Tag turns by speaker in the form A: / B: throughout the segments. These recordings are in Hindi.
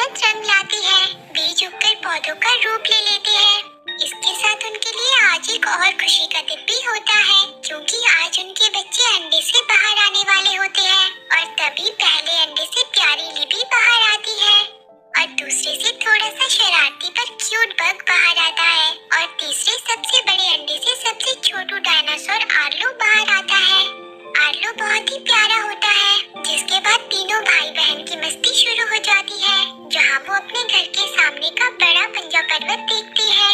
A: खूबसूरत रंग लाती है। बीज उगकर पौधों का रूप ले लेते हैं। इसके साथ उनके लिए आज एक और खुशी का दिन भी होता है, क्योंकि आज उनके बच्चे अंडे से बाहर आने वाले होते हैं। और तभी पहले अंडे से प्यारी लिली बाहर आती है और दूसरे से थोड़ा सा शरारती पर क्यूट बग बाहर आता है और तीसरे सबसे बड़े अंडे से सबसे छोटू डायनासोर आर्लो बाहर आता है। आर्लो बहुत ही प्यारा होता है। जिसके बाद तीनों भाई बहन की मस्ती शुरू हो जाती है, जहाँ वो अपने घर के सामने का बड़ा पंजा पर्वत देखती है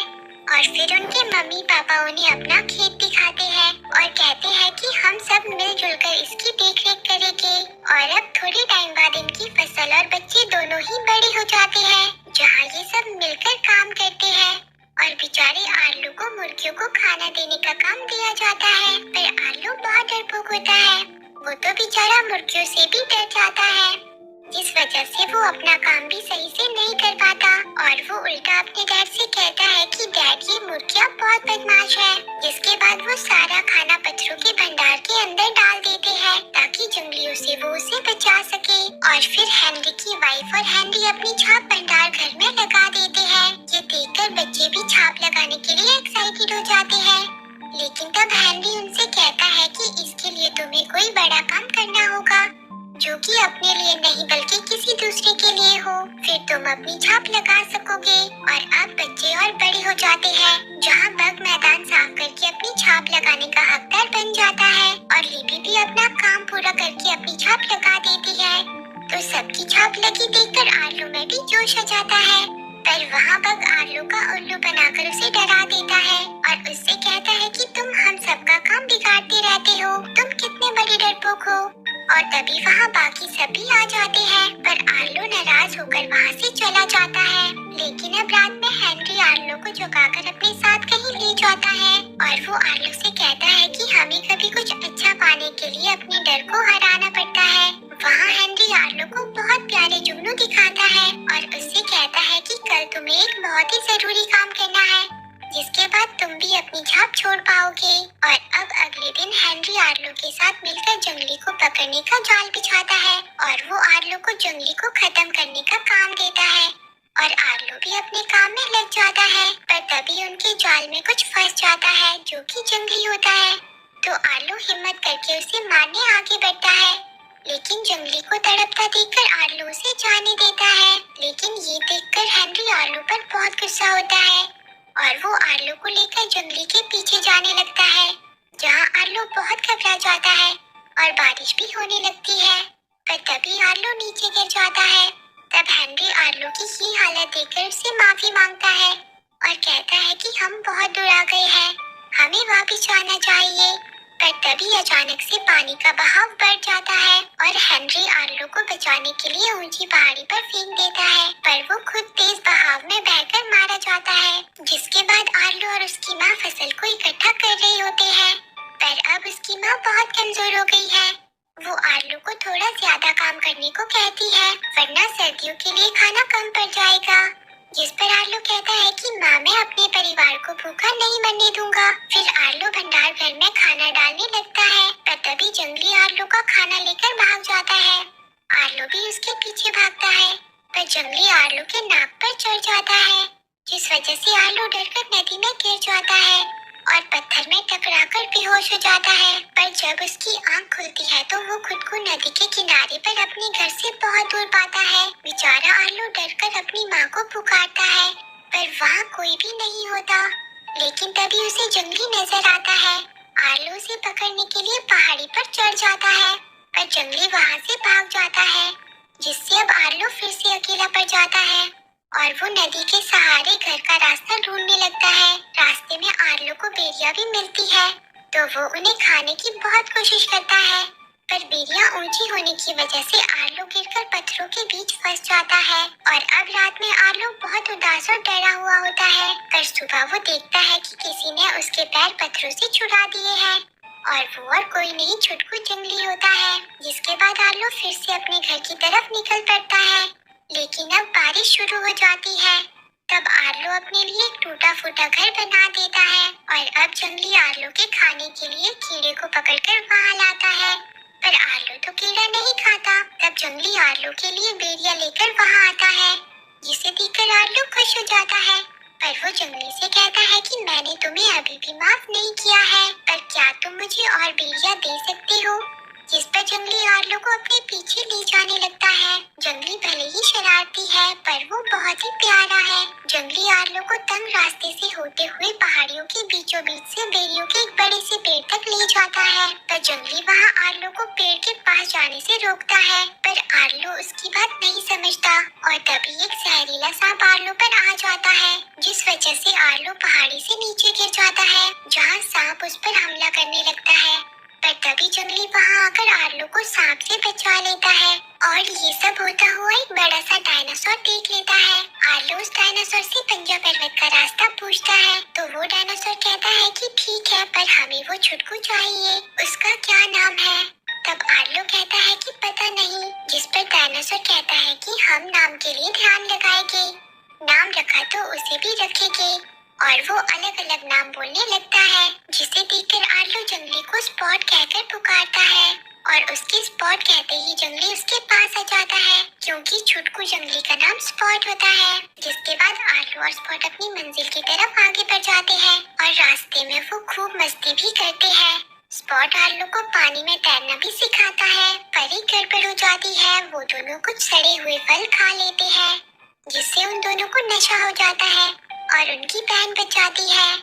A: और फिर उनके मम्मी पापा उन्हें अपना खेत दिखाते हैं और कहते हैं कि हम सब मिलजुल कर इसकी देखरेख करेंगे। और अब थोड़े टाइम बाद इनकी फसल और बच्चे दोनों ही बड़े हो जाते हैं, जहाँ ये सब मिलकर काम करते हैं। और बेचारे आलू को मुर्गियों को खाना देने का काम दिया जाता है, पर आलू बहुत डरपोक होता है। वो तो बेचारा मुर्गियों से भी डर जाता है, जिस वजह से वो अपना काम भी सही से नहीं कर पाता और वो उल्टा अपने डैड से कहता है कि डैड ये मुर्गियाँ बहुत बदमाश है। जिसके बाद वो सारा खाना पत्थरों के भंडार के अंदर डाल देते हैं ताकि जंगलियों से वो उसे बचा सके। और फिर हेनरी की वाइफ और हेनरी अपनी छाप भंडार घर में लगा देते हैं। ये देखकर बच्चे भी छाप लगाने के लिए एक्साइटेड हो जाते हैं। लेकिन तब हेनरी उनसे कहता है कि इसके लिए तुम्हें कोई बड़ा काम करना होगा, जो कि अपने लिए नहीं बल्कि किसी दूसरे के लिए हो, फिर तुम अपनी छाप लगा सकोगे। और अब बच्चे और बड़े हो जाते हैं, जहाँ बग मैदान साफ करके अपनी छाप लगाने का हकदार बन जाता है और लिली भी अपना काम पूरा करके अपनी छाप लगा देती है। तो सबकी छाप लगी देखकर आलू में भी जोश आ जाता है, पर वहाँ बग आलू का उल्लू बनाकर उसे डरा देता है और उससे कहता है कि तुम हम सबका काम बिगाड़ते रहते हो, तुम कितने बड़े डरपोक हो। और तभी वहाँ बाकी सभी आ जाते हैं, पर आर्लो नाराज होकर वहाँ से चला जाता है। लेकिन अब रात में हेनरी आर्लो को झुकाकर अपने साथ कहीं ले जाता है और वो आर्लो से कहता है कि हमें कभी कुछ अच्छा पाने के लिए अपने डर को हराना पड़ता है। वहाँ हेनरी आर्लो को बहुत प्यारे जुगनू दिखाता है और उससे कहता है कि कल तुम्हें एक बहुत ही जरूरी काम करना है, जिसके बाद तुम भी अपनी छाप छोड़ पाओगे। और अब अगले दिन हेनरी आर्लो के साथ मिलकर जंगली को पकड़ने का जाल बिछाता है और वो आर्लो को जंगली को खत्म करने का काम देता है और आर्लो भी अपने काम में लग जाता है। पर तभी उनके जाल में कुछ फंस जाता है, जो कि जंगली होता है। तो आर्लो हिम्मत करके उसे मारने आगे बढ़ता है, लेकिन जंगली को तड़पता देखकर आर्लो उसे जाने देता है। लेकिन ये देखकर हेनरी आर्लो पर बहुत गुस्सा होता है और वो आर्लो को लेकर जंगली के पीछे जाने लगता है, जहाँ आर्लो बहुत घबरा जाता है और बारिश भी होने लगती है। पर तभी आर्लो नीचे गिर जाता है। तब हेनरी आर्लो की ये हालत देखकर उससे माफी मांगता है और कहता है कि हम बहुत दूर आ गए हैं, हमें वापस जाना चाहिए। पर तभी अचानक से पानी का बहाव बढ़ जाता है और हेनरी आर्लो को बचाने के लिए ऊंची पहाड़ी पर फेंक देता है, पर वो खुद तेज बहाव में बहकर मारा जाता है। जिसके बाद आर्लो और उसकी माँ फसल को इकट्ठा कर रहे होते हैं, पर अब उसकी माँ बहुत कमजोर हो गई है। वो आर्लो को थोड़ा ज्यादा काम करने को कहती है, वरना सर्दियों के लिए खाना कम पड़ जाएगा। जिस पर आर्लो कहता है कि माँ मैं अपने परिवार को भूखा नहीं मरने दूंगा। फिर आर्लो भंडार घर में खाना डालने लगता है, पर तभी जंगली आर्लो का खाना लेकर भाग जाता है। आर्लो भी उसके पीछे भागता है, पर जंगली आर्लो के नाक पर चढ़ जाता है, जिस वजह से आर्लो डरकर नदी में गिर जाता है और पत्थर में टकराकर बेहोश हो जाता है। पर जब उसकी आंख खुलती है तो वो खुद को नदी के किनारे पर अपने घर से बहुत दूर पाता है। बेचारा आर्लो डरकर अपनी माँ को पुकारता है, पर वहाँ कोई भी नहीं होता। लेकिन तभी उसे जंगली नजर आता है। आर्लो उसे पकड़ने के लिए पहाड़ी पर चढ़ जाता है, पर जंगली वहाँ से भाग जाता है, जिससे अब आर्लो फिर से अकेला पड़ जाता है और वो नदी के सहारे घर का रास्ता ढूंढने लगता है। रास्ते में आर्लो को बेरिया भी मिलती है, तो वो उन्हें खाने की बहुत कोशिश करता है, पर बेरिया ऊंची होने की वजह से आर्लो गिरकर पत्थरों के बीच फंस जाता है। और अब रात में आर्लो बहुत उदास और डरा हुआ होता है, पर सुबह वो देखता है कि किसी ने उसके पैर पत्थरों से छुड़ा दिए हैं और वो और कोई नहीं छुटकू जंगली होता है। जिसके बाद आर्लो फिर से अपने घर की तरफ निकल पड़ता है, लेकिन अब बारिश शुरू हो जाती है। तब आर्लो अपने लिए एक टूटा फूटा घर बना देता है और अब जंगली आर्लो के खाने के लिए कीड़े को पकड़कर वहाँ लाता है, पर आर्लो तो कीड़ा नहीं खाता। तब जंगली आर्लो के लिए बेरिया लेकर वहाँ आता है जिसे देखकर आर्लो खुश हो जाता है। पर वो जंगली से कहता है कि मैंने तुम्हें अभी भी माफ नहीं किया है, पर क्या तुम मुझे और बेरिया दे सकते हो? जिस पर जंगली आर्लो को अपने पीछे ले जाने लगता है। जंगली भले ही शरारती है, पर वो बहुत ही प्यारा है। जंगली आर्लो को तंग रास्ते से होते हुए पहाड़ियों के बीचों बीच से बेरियों के एक बड़े से पेड़ तक ले जाता है, पर जंगली वहाँ आर्लो को पेड़ के पास जाने से रोकता है। पर आर्लो उसकी बात नहीं समझता और तभी एक जहरीला सांप आर्लो पर आ जाता है, जिस वजह से आर्लो पहाड़ी से नीचे गिर जाता है, जहाँ सांप उस पर हमला करने लगता है। पर तभी जंगली वहाँ आकर आर्लो को सांप से बचा लेता है और ये सब होता हुआ एक बड़ा सा डायनासोर देख लेता है। आर्लो उस डायनासोर से पंजा पर्वत का रास्ता पूछता है, तो वो डायनासोर कहता है कि ठीक है, पर हमें वो छुटकू चाहिए, उसका क्या नाम है? तब आर्लो कहता है कि पता नहीं, जिस पर डायनासोर कहता है कि हम नाम के लिए ध्यान लगाएंगे, नाम रखा तो उसे भी रखेंगे। और वो अलग अलग नाम बोलने लगता है, जिसे देखकर आर्लो जंगली को स्पॉट कहकर पुकारता है और उसके स्पॉट कहते ही जंगली उसके पास आ जाता है, क्योंकि छुटकू जंगली का नाम स्पॉट होता है। जिसके बाद आर्लो और स्पॉट अपनी मंजिल की तरफ आगे बढ़ जाते हैं और रास्ते में वो खूब मस्ती भी करते हैं। स्पॉट आर्लो को पानी में तैरना भी सिखाता है, पर एक गड़बड़ हो जाती है, वो दोनों कुछ सड़े हुए फल खा लेते हैं, जिससे उन दोनों को नशा हो जाता है और उनकी बहन बच जाती है।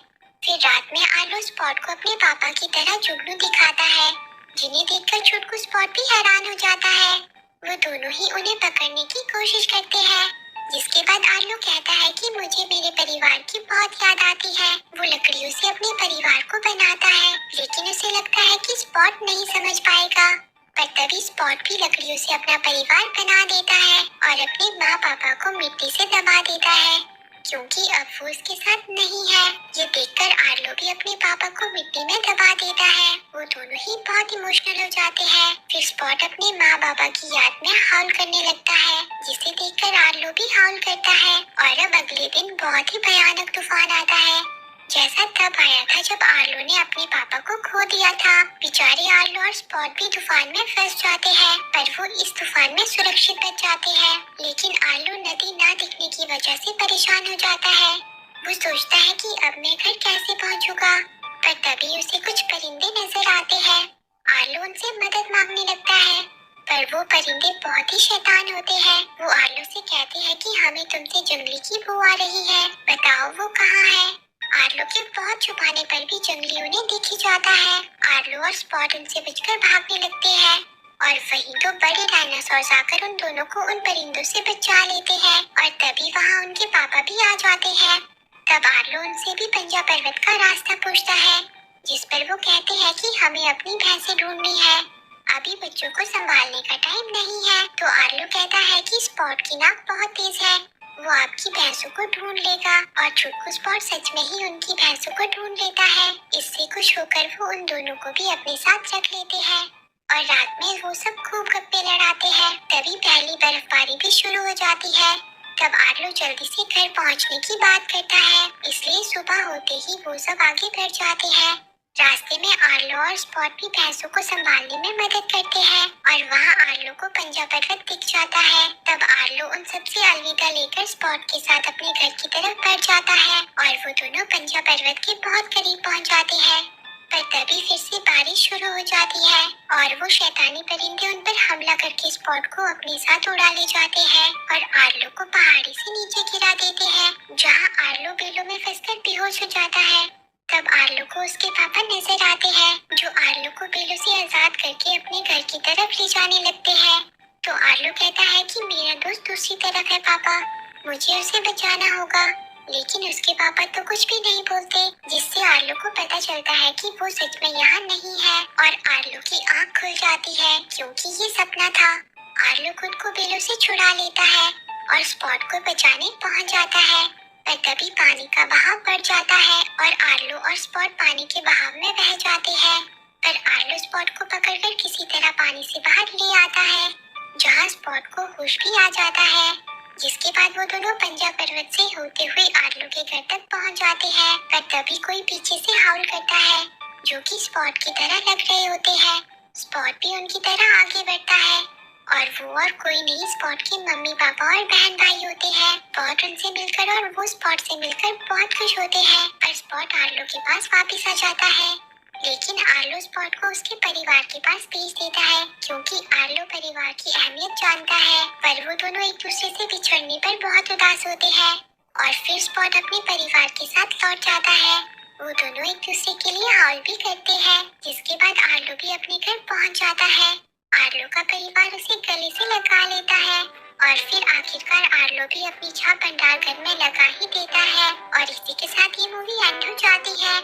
A: फिर रात में आर्लो स्पॉट को अपने पापा की तरह जुगनू दिखाता है, जिन्हें देखकर छुटकू स्पॉट भी हैरान हो जाता है। वो दोनों ही उन्हें पकड़ने की कोशिश करते हैं, जिसके बाद आर्लो कहता है कि मुझे मेरे परिवार की बहुत याद आती है। वो लकड़ियों से अपने परिवार को बनाता है, लेकिन उसे लगता है कि स्पॉट नहीं समझ पाएगा। पर तभी स्पॉट भी लकड़ियों से अपना परिवार बना देता है और अपने माँ पापा को मिट्टी से दबा देता है, क्योंकि अब वो उसके साथ नहीं है। ये देखकर आर्लो भी अपने पापा को मिट्टी में दबा देता है। वो दोनों ही बहुत इमोशनल हो जाते हैं। फिर स्पॉट अपने माँ बाबा की याद में हाउल करने लगता है, जिसे देखकर आर्लो भी हाउल करता है। और अब अगले दिन बहुत ही भयानक तूफान आता है, जैसा तब आया था जब आर्लो ने अपने पापा को खो दिया था। बेचारे आर्लो और स्पॉट भी तूफान में फंस जाते हैं, पर वो इस तूफान में सुरक्षित बच जाते हैं। लेकिन आर्लो नदी ना दिखने की वजह से परेशान हो जाता है। वो सोचता है कि अब मैं घर कैसे पहुंचूंगा, पर तभी उसे कुछ परिंदे नजर आते हैं। आर्लो उनसे मदद मांगने लगता है, पर वो परिंदे बहुत ही शैतान होते हैं। वो आर्लो से कहते हैं कि हमें तुमसे जंगली की बू आ रही है, बताओ वो कहाँ है? आर्लो के बहुत छुपाने पर भी जंगली उन्हें दिख ही जाता है। आर्लो और स्पॉट उनसे बचकर भागने लगते हैं और वहीं तो बड़े डायनासोर आकर उन दोनों को उन परिंदों से बचा लेते हैं और तभी वहाँ उनके पापा भी आ जाते हैं। तब आर्लो उनसे भी पंजा पर्वत का रास्ता पूछता है, जिस पर वो कहते हैं कि हमें अपनी भैंसें ढूंढनी है, अभी बच्चों को संभालने का टाइम नहीं है। तो आर्लो कहता है कि स्पॉट की नाक बहुत तेज है, वो आपकी भैंसों को ढूंढ लेगा। और छुटकू स्पॉट सच में ही उनकी भैंसों को ढूंढ लेता है। इससे खुश होकर वो उन दोनों को भी अपने साथ रख लेते हैं और रात में वो सब खूब गप्पे लड़ाते हैं। तभी पहली बर्फबारी भी शुरू हो जाती है। तब आर्लो जल्दी से घर पहुंचने की बात करता है, इसलिए सुबह होते ही वो सब आगे बढ़ जाते हैं। रास्ते में आर्लो और स्पॉट भी भैंसों को संभालने में मदद करते हैं और वहाँ आर्लो को पंजा पर्वत दिख जाता है। तब आर्लो उन सबसे अलविदा लेकर स्पॉट के साथ अपने घर की तरफ बढ़ जाता है और वो दोनों पंजा पर्वत के बहुत करीब पहुँच जाते हैं। पर तभी फिर से बारिश शुरू हो जाती है और वो शैतानी परिंदे उन पर हमला करके स्पॉट को अपने साथ उड़ा ले जाते हैं और आर्लो को पहाड़ी से नीचे गिरा देते हैं, जहाँ आर्लो बेलों में फंसकर बेहोश हो जाता है। तब आर्लो को उसके पापा नजर आते हैं, जो आर्लो को बेलों से आजाद करके अपने घर की तरफ ले जाने लगते हैं। तो आर्लो कहता है कि मेरा दोस्त दूसरी तरफ है पापा, मुझे उसे बचाना होगा। लेकिन उसके पापा तो कुछ भी नहीं बोलते, जिससे आर्लो को पता चलता है कि वो सच में यहाँ नहीं है और आर्लो की आँख खुल जाती है, क्योंकि ये सपना था। आर्लो खुद को बेलों से छुड़ा लेता है और स्पॉट को बचाने पहुँच जाता है। पर तभी पानी का बहाव बढ़ जाता है और आर्लो और स्पॉट पानी के बहाव में बह जाते हैं। पर आर्लो स्पॉट को पकड़कर किसी तरह पानी से बाहर ले आता है, जहाँ स्पॉट को होश भी आ जाता है। जिसके बाद वो दोनों पंजा पर्वत से होते हुए आर्लो के घर तक पहुँच जाते हैं। पर तभी कोई पीछे से हाउल करता है, जो कि स्पॉट की तरह लग रहे होते हैं। स्पॉट भी उनकी तरह आगे बढ़ता है और वो और कोई नहीं स्पॉट के मम्मी पापा और बहन भाई होते हैं। स्पॉट उनसे मिलकर और वो स्पॉट से मिलकर बहुत खुश होते हैं और स्पॉट आर्लो के पास वापस आ जाता है। लेकिन आर्लो स्पॉट को उसके परिवार के पास भेज देता है क्योंकि आर्लो परिवार की अहमियत जानता है। पर वो दोनों एक दूसरे से बिछड़ने पर बहुत उदास होते हैं और फिर स्पॉट अपने परिवार के साथ लौट जाता है। वो दोनों एक दूसरे के लिए हॉल भी करते हैं, जिसके बाद आर्लो भी अपने घर पहुंच जाता है। आर्लो का परिवार उसे गले से लगा लेता है और फिर आखिरकार आर्लो भी अपनी छाप भंडार घर में लगा ही देता है और इसी के साथ ये मूवी एंड हो जाती है।